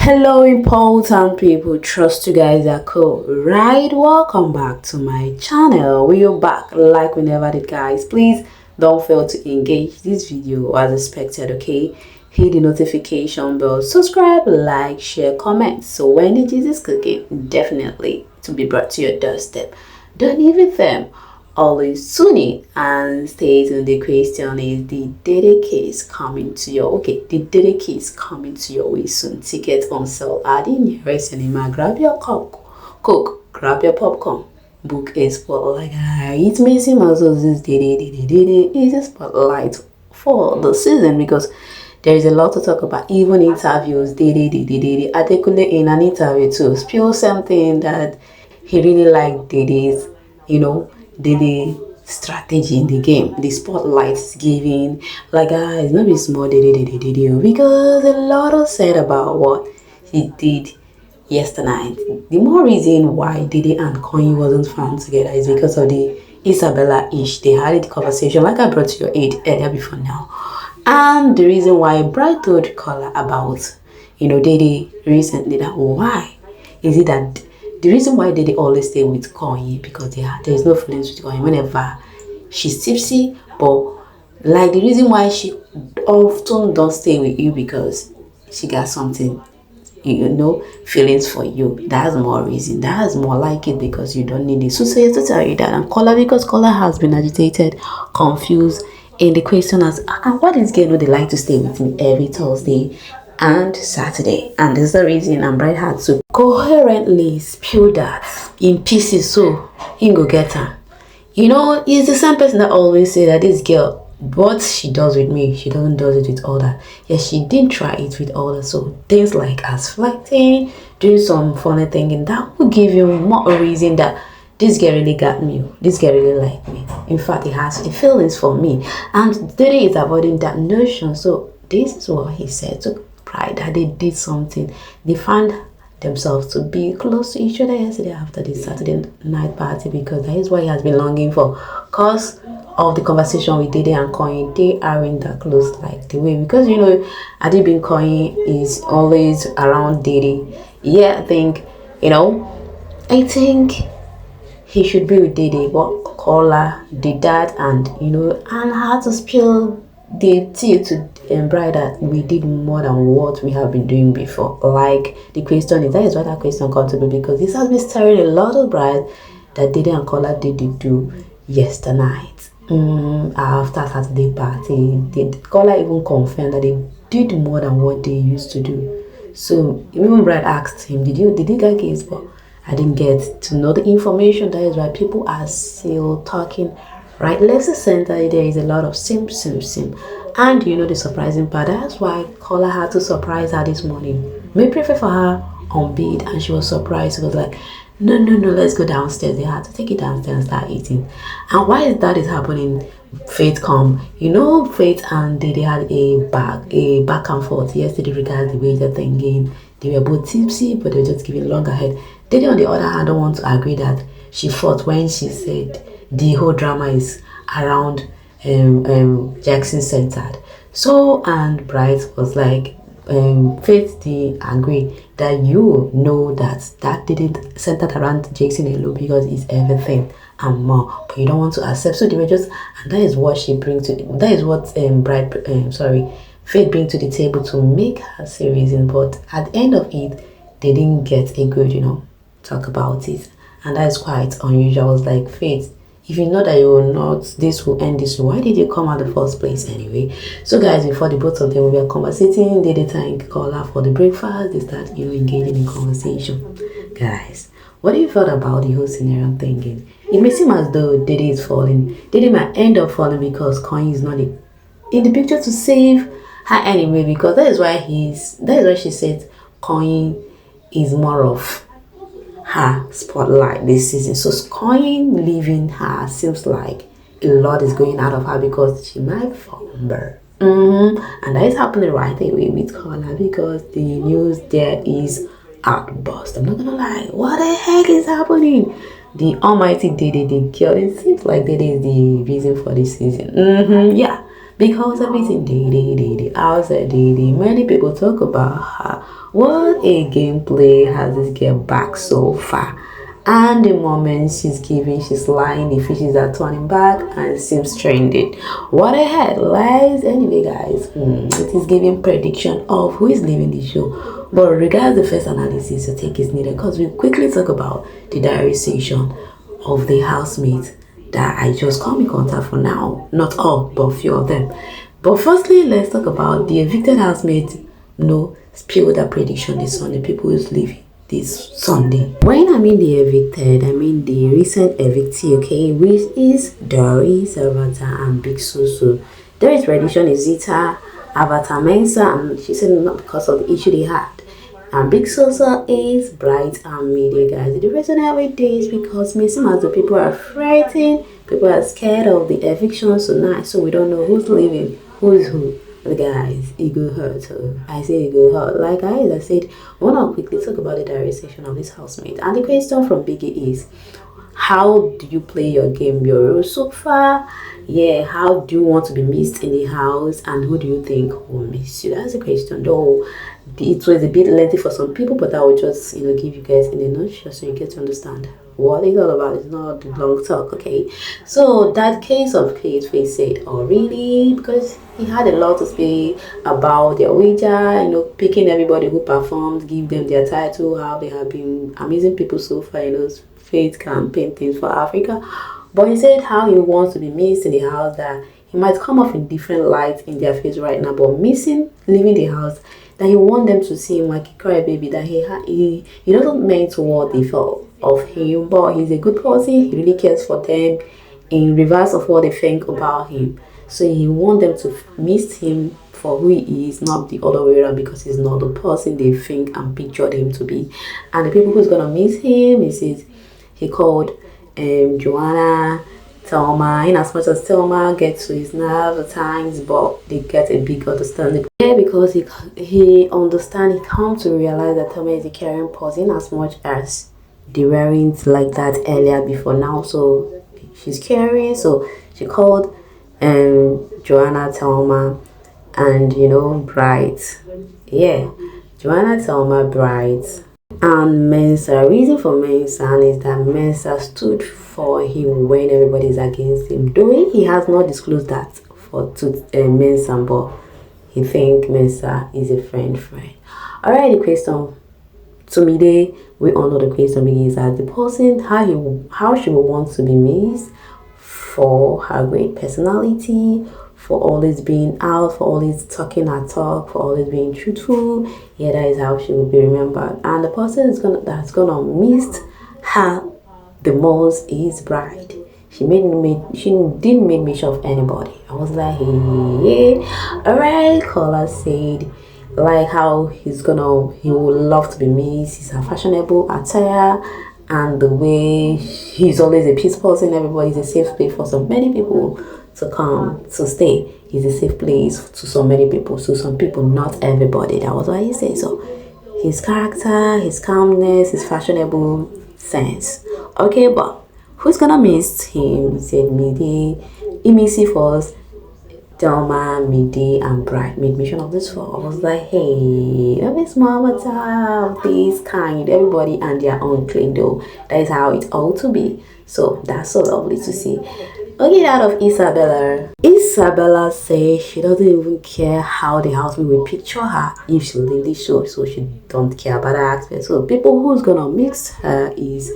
Hello important people, trust you guys are cool, right? Welcome back to my channel. We are back like we never did, guys. Please don't fail to engage this video as expected, okay? Hit the notification bell, subscribe, like, share, comment, so when the Jesus cooking definitely to be brought to your doorstep. Don't leave them. Always tune in and stay tuned. The question is the Dede case coming to your the Dede case coming to your way soon. Tickets on sale at the nearest cinema. Grab your coke, grab your popcorn, book a spotlight. It's missing also this Dede is a spotlight for the season because there is a lot to talk about. Even interviews, Dede articulate in an interview to spill something that he really liked Dede's, Dede strategy in the game, the spotlight is giving. Like, guys, not be small Dede because a lot was said about what he did yesterday. The more reason why Dede and Koyin wasn't found together is because of the Isabella-ish. They had a conversation like I brought to your aid earlier before now. And the reason why Bright told Kola about, Dede recently, that why is it that the reason why Dede always stay with Koyin because there is no feelings with Koyin whenever she's tipsy, but like the reason why she often don't stay with you because she got something, feelings for you. That's more reason. That's more like it because you don't need it. So say to tell you that. And Kola, because Kola has been agitated, confused in the question as, and what is girl they like to stay with me every Thursday and Saturday, and there's the reason I'm Bright had to coherently spill that in pieces so he go get her. He's the same person that always say that this girl, what she does with me, she doesn't do it with other. Yes, she did try it with other. So things like as flirting, doing some funny thinking, that will give you more reason that this girl really got me. This girl really liked me. In fact, it has feelings for me, and Dede is avoiding that notion. So this is what he said to Pride, that they did something. They found themselves to be close to each other yesterday after the Saturday night party because that is what he has been longing for. Because of the conversation with Dede and Koyin, they aren't that close like the way, because Adi bin Koyin is always around Dede. Yeah, I think he should be with Dede, but Kola did that, and had to spill the tea to Bright that we did more than what we have been doing before. Like the question is, that is why that question comes to be, because this has been stirring a lot of Bright that Dede and Kola did do yesterday night after Saturday party. Kola even confirmed that they did more than what they used to do. So even Bright asked him, did you get case? But I didn't get to know the information. That is why people are still talking. Right, left and center, there is a lot of sim. And the surprising part, that's why Kola had to surprise her this morning. May prefer for her on bed, and she was surprised. She was like, no, let's go downstairs. They had to take it downstairs and start eating. And why is that is happening? Faith come. Faith and Dede had a back and forth yesterday regarding the way they're thinking. They were both tipsy, but they were just giving long ahead. Dede, on the other hand, don't want to agree that she fought when she said the whole drama is around Jackson centered. So, and Bright was like, Faith did agree that that didn't center around Jackson alone because it's everything and more, but you don't want to accept. So they were just, and that is what she brings to, that is what Faith bring to the table to make her say reason. But at the end of it, they didn't get a good talk about it, and that is quite unusual. I was like, Faith, if you know that you will not, this will end this, why did you come at the first place anyway? So guys, before the both of them were conversating, Dede thank Kola for the breakfast. They start engaging in conversation. Guys, what do you felt about the whole scenario? I'm thinking it may seem as though Dede is falling. Dede might end up falling because Koyin is not in the picture to save her anyway, because that is why she said Koyin is more of her spotlight this season. So Koyin leaving her seems like a lot is going out of her because she might fumble. And that is happening right away with Kola because the news there is outburst. I'm not gonna lie, what the heck is happening? The almighty Dede, the girl, it seems like Dede is the reason for this season. Yeah, Because everything Dede, outside Dede, many people talk about her. What a gameplay has this girl back so far. And the moment she's giving, she's lying, the fishes are turning back and seems trending. What a headlines! Anyway, guys, it is giving prediction of who is leaving the show. But regards the first analysis to take is needed, because we quickly talk about the diary section of the housemates that I just come in contact for now. Not all, but a few of them. But firstly, let's talk about the evicted housemates. Spill their prediction this Sunday. People who's leaving this Sunday. When I mean the evicted, I mean the recent evictee, okay, which is Doris, Avatar, and Bigsoso. Doris' prediction is Zita, Avatar Mensa, and she said not because of the issue they had. And Bigsoso is Bright and Media, guys. The reason every day is because missing as the people are frightened, people are scared of the eviction tonight, so we don't know who's leaving, who's who. The guys, it go hurt. So I say it go hurt. Like I said, I want to quickly talk about the diary section of this housemate. And the question from Biggie is, how do you play your game, your role so far? Yeah, how do you want to be missed in the house, and who do you think will miss you? That's the question. Though it was a bit lengthy for some people, but I will just give you guys in a nutshell so you get to understand what it's all about. It's not long talk, okay? So that case of Kate Face said, oh really? Because he had a lot to say about their wager, picking everybody who performed, give them their title, how they have been amazing people so far, faith campaign things for Africa. But he said how he wants to be missed in the house, that he might come off in different lights in their face right now, but missing, leaving the house, that he want them to see him like a crybaby, that he doesn't mean to what they felt of him, but he's a good person, he really cares for them in reverse of what they think about him. So he want them to miss him for who he is, not the other way around, because he's not the person they think and pictured him to be. And the people who's gonna miss him, he called Joanna, Thelma, in as much as Thelma gets to his nerve at times, but they get a big understanding. Yeah, because he understands, he comes to realize that Thelma is a caring person as much as they weren't like that earlier before now. So she's caring, so she called Joanna, Thelma, and Bright. Yeah, Joanna, Thelma, Bright, and Mensa. Reason for Mensa is that Mensa stood for him when everybody's against him. Though he has not disclosed that to Mensa, but he think Mensa is a friend. Alright, the question to me, we all know the question begins as the person, how she will want to be missed for her great personality, for always being out, for always talking her talk, for always being truthful. Yeah, that is how she will be remembered. And the person that's gonna miss her the most is Bride. She didn't make mention of anybody. I was like, hey. Alright, Kola said like how he would love to be missed. He's a fashionable attire, and the way he's always a peace person. Everybody's a safe place for so many people to come to stay. He's a safe place to so many people. So some people, not everybody. That was why he said so. His character, his calmness, his fashionable sense. Okay, but who's gonna miss him? He said Mide, Imisi first, Thelma, Mide, and Bright made mention of this four. I was like, hey, that is mama this kind. Everybody and their own claim though. That is how it ought to be. So that's so lovely to see. Okay, out of Isabella says she doesn't even care how the housemate will picture her if she leave the show, so she don't care about that aspect. So people who's gonna mix her is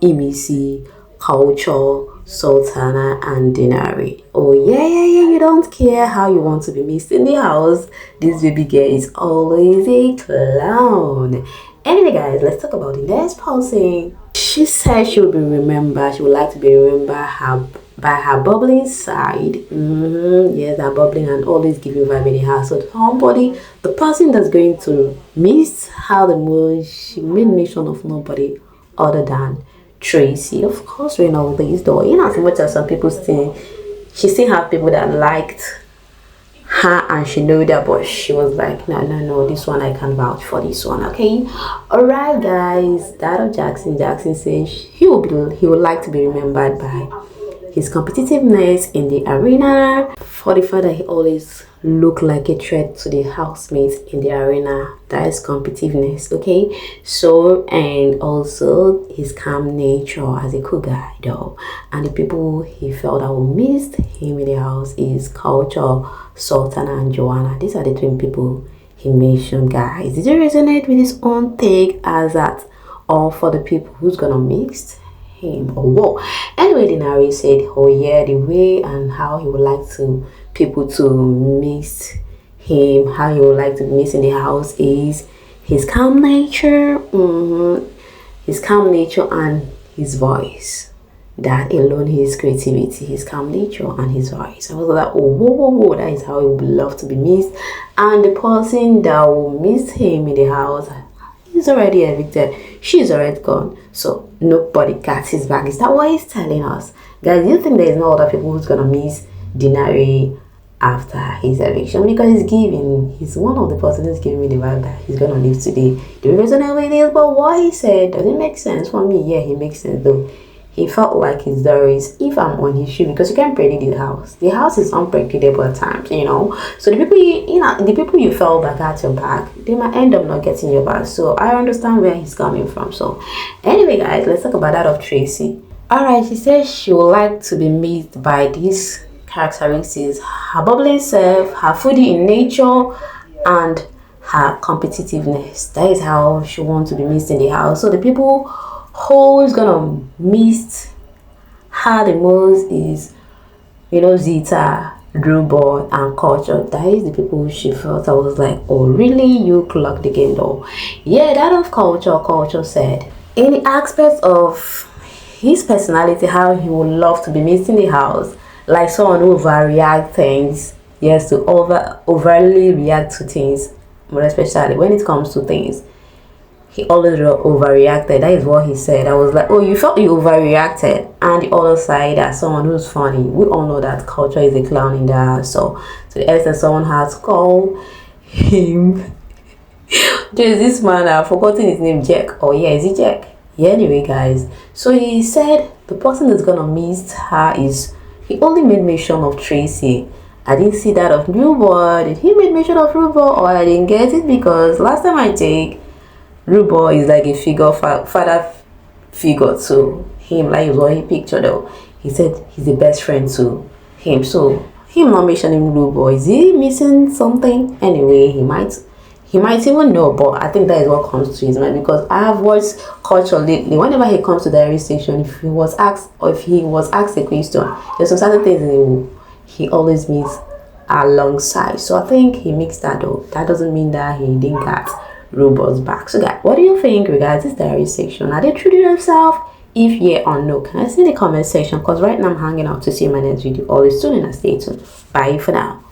Imisi, Culture, Sultana, and Denari. Oh yeah, you don't care how you want to be missed in the house. This baby girl is always a clown. Anyway, guys, let's talk about the next person. She said she will be remembered. She would like to be remembered by her bubbling side. Yes, that bubbling and always giving vibe in the house. So somebody, the person that's going to miss her the most, she made mention of nobody other than Tracy. Of course, we know this though. As much as some people she still have people that liked her and she knew that, but she was like, no, this one I can vouch for this one. Okay, alright guys, that of Jackson says he would like to be remembered by his competitiveness in the arena, for the fact that he always looked like a threat to the housemates in the arena. That is competitiveness, okay? So, and also his calm nature as a cool guy though. And the people he felt that would miss him in the house is Culture, Sultana and Joanna. These are the twin people he mentioned, guys. Did you resonate with his own take as that, or for the people who's gonna mix him or what? Anyway, the narrator said, oh yeah, the way and how he would like to people to miss him, how he would like to miss in the house is his calm nature, his calm nature and his voice. That alone, his creativity, his calm nature and his voice. I was like, oh, whoa, that is how he would love to be missed. And the person that will miss him in the house, he's already evicted, she's already gone, so nobody got his back. Is that what he's telling us, guys? Do you think there's no other people who's gonna miss Denari after his eviction? Because he's one of the persons who's giving me the vibe that he's gonna leave today. Do you resonate with this? But what he said, does it make sense for me? Yeah, he makes sense though. He felt like his diaries, if I'm on his shoe, because you can't predict the house. The house is unpredictable at times, you know. So the people you felt that got your back, they might end up not getting your back. So I understand where he's coming from. So anyway, guys, let's talk about that of Tracy. Alright, she says she would like to be missed by these characteristics: her bubbling self, her foodie in nature, and her competitiveness. That is how she wants to be missed in the house. So the people who's gonna miss her the most is, you know, Zita, Drewboy, and Culture. That is the people she felt. I was like, oh really, you clocked the game though. Yeah, that of Culture said in the aspect of his personality, how he would love to be missed in the house, like someone who overreact things. Yes, to overly react to things, more especially when it comes to things. He always overreacted. That is what he said. I was like, oh, you felt you overreacted. And the other side, as someone who's funny, we all know that Culture is a clown in the house. So to the extent someone has called him there's this man, I've forgotten his name, Jack. Oh yeah, is he Jack? Yeah, anyway, guys, so he said the person that's gonna miss her is, he only made mention of Tracy. I didn't see that of New Boy. Did he make mention of Rubo, or I didn't get it? Because last time I take, Rubo is like a father figure to him, like what he pictured though. He said he's the best friend to him. So him not mentioning Rubo, is he missing something? Anyway, he might even know, but I think that is what comes to his mind, because I have watched Culture lately. Whenever he comes to the radio station, if he was asked a question, there's some certain things he always meets alongside. So I think he mixed that though. That doesn't mean that he didn't get Rubo's back. So guys, what do you think regards this diary section? Are they true to themselves? If yeah or no, can I see in the comment section? Because right now I'm hanging out to see my next video. Always tune in and stay tuned. Bye for now.